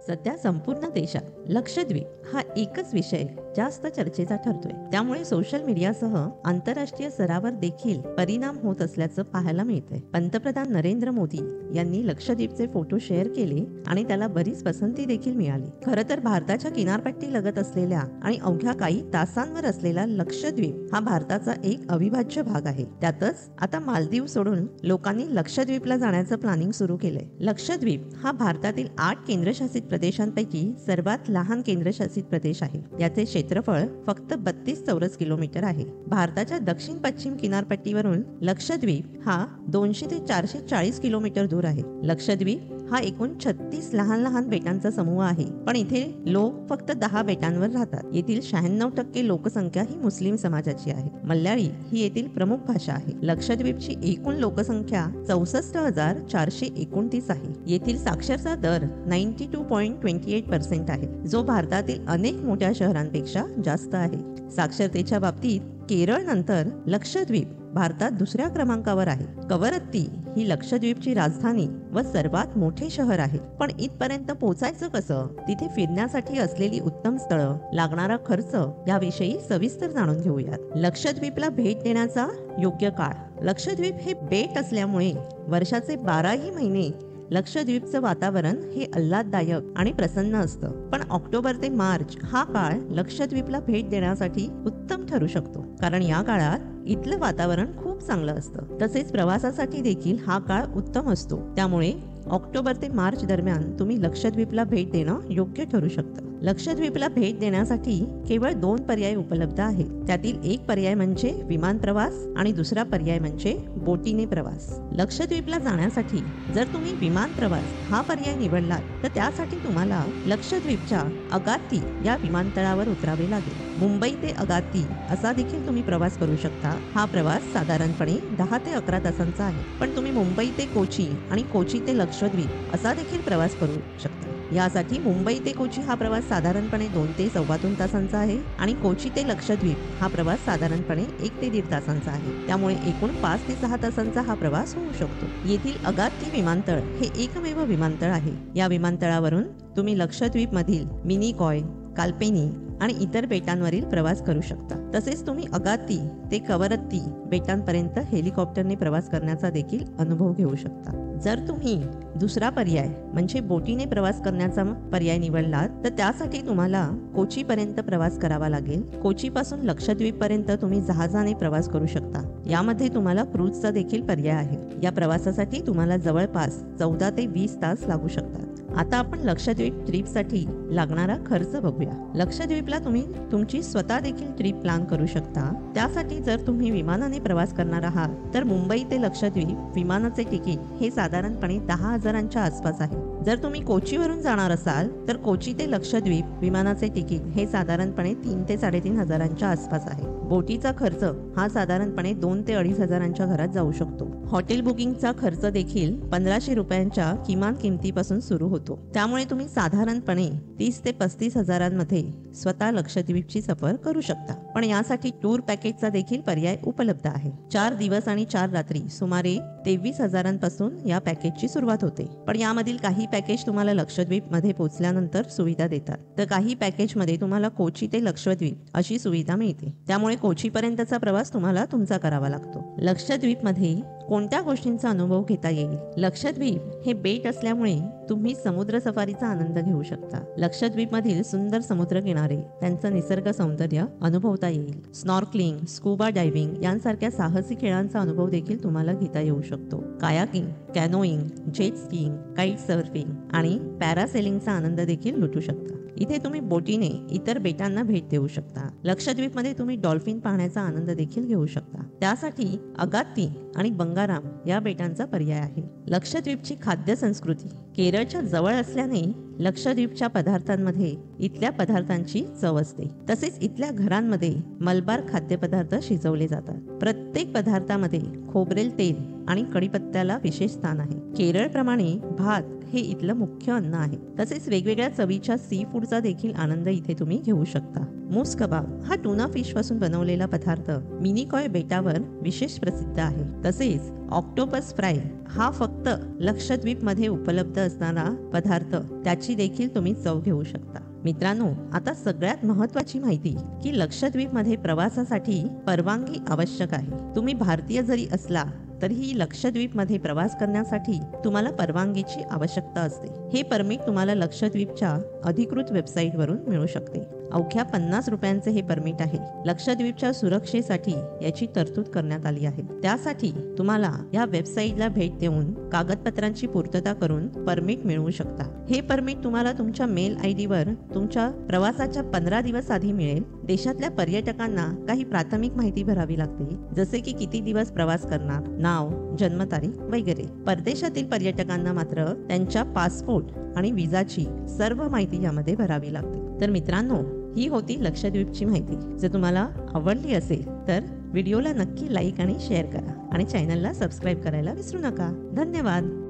सध्या संपूर्ण देशात लक्षद्वीप हा एकच विषय जास्त चर्चेचा ठरतोय. त्यामुळे सोशल मीडियासह आंतरराष्ट्रीय स्तरावर देखील परिणाम होत असल्याचं पाहायला मिळतंय. पंतप्रधान नरेंद्र मोदी यांनी लक्षद्वीपचे फोटो शेअर केले आणि त्याला बरीच पसंती देखील मिळाली. खरं तर भारताच्या किनारपट्टी लगत असलेल्या आणि अवघ्या काही तासांवर असलेला लक्षद्वीप हा भारताचा एक अविभाज्य भाग आहे. त्यातच आता मालदीव सोडून लोकांनी लक्षद्वीपला जाण्याचं प्लॅनिंग सुरू केलंय. लक्षद्वीप हा भारतातील 8 केंद्रशासित प्रदेशांपैकी सर्वात लहान केंद्रशासित प्रदेश आहे. याचे क्षेत्रफळ फक्त 32 चौरस किलोमीटर आहे. भारताच्या दक्षिण पश्चिम किनारपट्टीवरून लक्षद्वीप हा 200 ते 440 किलोमीटर दूर आहे. लक्षद्वीप हा एकूण 36 लहान लहान बेटांचा समूह आहे. पण इथे लोक फक्त 10 बेटांवर राहतात. येथील 96% लोकसंख्या ही मुस्लिम समाजाची आहे. मल्याळी ही येथील प्रमुख भाषा आहे. लक्षद्वीपची एकूण लोकसंख्या 64,429 आहे. येथील साक्षरता दर 92.28% आहे, जो भारतातील अनेक मोठ्या शहरांपेक्षा जास्त आहे. साक्षरतेच्या बाबतीत केरळ नंतर लक्षद्वीप भारतात दुसऱ्या क्रमांकावर आहे. कवरत्ती ही लक्षद्वीपची राजधानी व सर्वात मोठे शहर आहे. पण इथपर्यंत पोहोचायचं कसं, तिथे फिरण्यासाठी असलेली उत्तम स्थळं, लागणारा खर्च याविषयी सविस्तर जाणून घेऊयात. लक्षद्वीपला भेट देण्याचा योग्य काळ. लक्षद्वीप हे बेट असल्यामुळे वर्षाचे 12ही महिने लक्षद्वीपचं वातावरण हे आल्हाददायक आणि प्रसन्न असतं. पण ऑक्टोबर ते मार्च हा काळ लक्षद्वीपला भेट देण्यासाठी उत्तम ठरू शकतो, कारण या काळात इथलं वातावरण खूप चांगलं असतं. तसेच प्रवासासाठी देखील हा काळ उत्तम असतो. त्यामुळे ऑक्टोबर ते मार्च दरम्यान तुम्ही लक्षद्वीपला भेट देणं योग्य ठरू शकतं. लक्षद्वीपला भेट देण्यासाठी केवळ 2 पर्याय उपलब्ध आहेत. त्यातील एक पर्याय म्हणजे विमान प्रवास आणि दुसरा पर्याय म्हणजे बोटीने प्रवास. लक्षद्वीपला जाण्यासाठी जर तुम्ही विमान प्रवास हा पर्याय निवडलात तर त्यासाठी तुम्हाला लक्षद्वीपच्या अगात्ती या विमानतळावर उतरावे लागेल. मुंबई ते अगात्ती असा देखील तुम्ही प्रवास करू शकता. हा प्रवास साधारणपणे 10 ते 11 तासांचा आहे. पण तुम्ही मुंबई ते कोची आणि कोची ते लक्षद्वीप असा देखील प्रवास करू शकता. यासाठी मुंबई ते कोची हा प्रवास साधारणपणे 2 ते 2.25 तासांचा आहे आणि कोची ते लक्षद्वीप हा प्रवास साधारणपणे 1 ते 1.5 तासांचा आहे. त्यामुळे एकूण 5 ते 6 तासांचा हा प्रवास होऊ शकतो. येथील अगात्ती विमानतळ हे एकमेव विमानतळ आहे. या विमानतळावरून तुम्ही लक्षद्वीप मधील मिनिकॉय, काल्पेनी आणि इतर बेटांवरील प्रवास करू शकता. तसेच तुम्ही अगात्ती ते कवरत्ती बेटांपर्यंत हेलिकॉप्टरने प्रवास करण्याचा देखील अनुभव घेऊ शकता. जर तुम्ही दुसरा पर्याय म्हणजे बोटीने प्रवास करण्याचा पर्याय निवडलात तर त्यासाठी तुम्हाला कोचीपर्यंत प्रवास करावा लागेल. कोचीपासून लक्षद्वीप पर्यंत तुम्ही जहाजाने प्रवास करू शकता. यामध्ये तुम्हाला क्रूजचा देखील पर्याय आहे. या प्रवासासाठी तुम्हाला जवळपास 14 ते 20 तास लागू शकतात. आता आपण लक्षद्वीप ट्रिपसाठी लागणारा खर्च बघूया. लक्षद्वीपला तुम्ही तुमची स्वतः देखील ट्रिप प्लॅन करू शकता. त्यासाठी जर तुम्ही विमानाने प्रवास करणार आहात तर मुंबई ते लक्षद्वीप विमानाचे तिकीट हे साधारणपणे 10,000च्या आसपास आहे. जर तुम्ही कोचीवरून जाणार असाल तर कोची ते लक्षद्वीप विमानाचे तिकीट हे साधारणपणे 3 ते 3,500च्या आसपास आहे. बोटीचा खर्च हा साधारणपणे 2 ते 2,500च्या घरात जाऊ शकतो. हॉटेल बुकिंगचा खर्च देखील 1,500 रुपयांच्या किमान किमतीपासून सुरू होतो. त्यामुळे तुम्ही साधारणपणे 30 ते 35,000मध्ये स्वतः लक्षद्वीपची सफर करू शकता. पण यासाठी टूर पॅकेजचा देखील पर्याय उपलब्ध आहे. 4 दिवस आणि 4 रात्री सुमारे 23,000पासून या पॅकेजची सुरुवात होते. पण यामधील काही पॅकेज तुम्हाला लक्षद्वीप मध्ये पोहोचल्यानंतर सुविधा देतात, तर काही पॅकेज मध्ये तुम्हाला कोची ते लक्षद्वीप अशी सुविधा मिळते. त्यामुळे कोची पर्यंतचा प्रवास तुम्हाला तुमचा करावा लागतो. लक्षद्वीप मध्ये कोणत्या गोष्टींचा अनुभव घेता येईल? लक्षद्वीप हे बेट असल्यामुळे तुम्ही समुद्र सफारीचा आनंद घेऊ शकता. लक्षद्वीप मधील सुंदर समुद्र किनारे, त्यांचं निसर्ग सौंदर्य अनुभवता येईल. स्नॉर्कलिंग, स्कूबा डायव्हिंग यांसारख्या साहसी खेळांचा अनुभव देखील तुम्हाला घेता येऊ शकतो. Kayaking, canoeing, jet skiing, kite surfing आणि पॅरासेलिंगचा आनंद देखील लुटू शकता. इथे तुम्ही बोटीने इतर बेटांना भेट देऊ शकता. लक्षद्वीपमध्ये तुम्ही डॉल्फिन पाहण्याचा आनंद देखील घेऊ शकता. त्यासाठी अगात्ती आणि बंगाराम या बेटांचा पर्याय आहे. लक्षद्वीपची खाद्य संस्कृती. केरळच्या जवळ असल्याने लक्षद्वीपच्या पदार्थांमध्ये इथल्या पदार्थांची चव असते. तसेच इथल्या घरांमध्ये मलबार खाद्यपदार्थ शिजवले जातात. प्रत्येक पदार्थामध्ये खोबरेल तेल आणि कढीपत्त्याला विशेष स्थान आहे. केरळप्रमाणे भात हे इथलं मुख्य अन्न आहे. तसेच वेगवेगळ्या चवीच्या सी फूडचा देखील आनंद इथे तुम्ही घेऊ शकता. मूस कबाब हा टुना फिश पासून बनवलेला पदार्थ मिनिकॉय बेटावर विशेष प्रसिद्ध आहे. तसेच ऑक्टोपस फ्राय हा फक्त लक्षद्वीप मध्ये उपलब्ध असणारा पदार्थ, त्याची देखील तुम्ही चव घेऊ शकता. मित्रांनो, आता सगळ्यात महत्त्वाची माहिती की लक्षद्वीप मध्ये प्रवासासाठी परवानगी आवश्यक आहे. तुम्ही भारतीय जरी असला तरीही लक्षद्वीप मध्ये प्रवास करण्यासाठी तुम्हाला परवानगीची आवश्यकता असते. हे परमिट तुम्हाला लक्षद्वीपच्या अधिकृत वेबसाईटवरून मिळू शकते. अवघ्या 50 रुपयांचे हे परमिट आहे. लक्षद्वीपच्या सुरक्षेसाठी याची तरतूद करण्यात आली आहे. त्यासाठी तुम्हाला या वेबसाईटला भेट देऊन कागदपत्रांची पूर्तता करून परमिट मिळवू शकता. हे परमिट तुम्हाला तुमच्या मेल ID वर तुमच्या प्रवासाच्या 15 दिवस आधी मिळेल. देशातल्या पर्यटकांना काही प्राथमिक माहिती भरावी लागते, जसे की किती दिवस प्रवास करणार, नाव, जन्मतारीख वगैरे. परदेशातील पर्यटकांना मात्र त्यांच्या पासपोर्ट आणि विजाची सर्व माहिती यामध्ये भरावी लागते. तर मित्रांनो, ही होती लक्षद्वीपची माहिती. जर तुम्हाला आवडली असेल तर व्हिडिओला नक्की लाईक आणि शेअर करा आणि चॅनलला सबस्क्राईब करायला विसरू नका. धन्यवाद.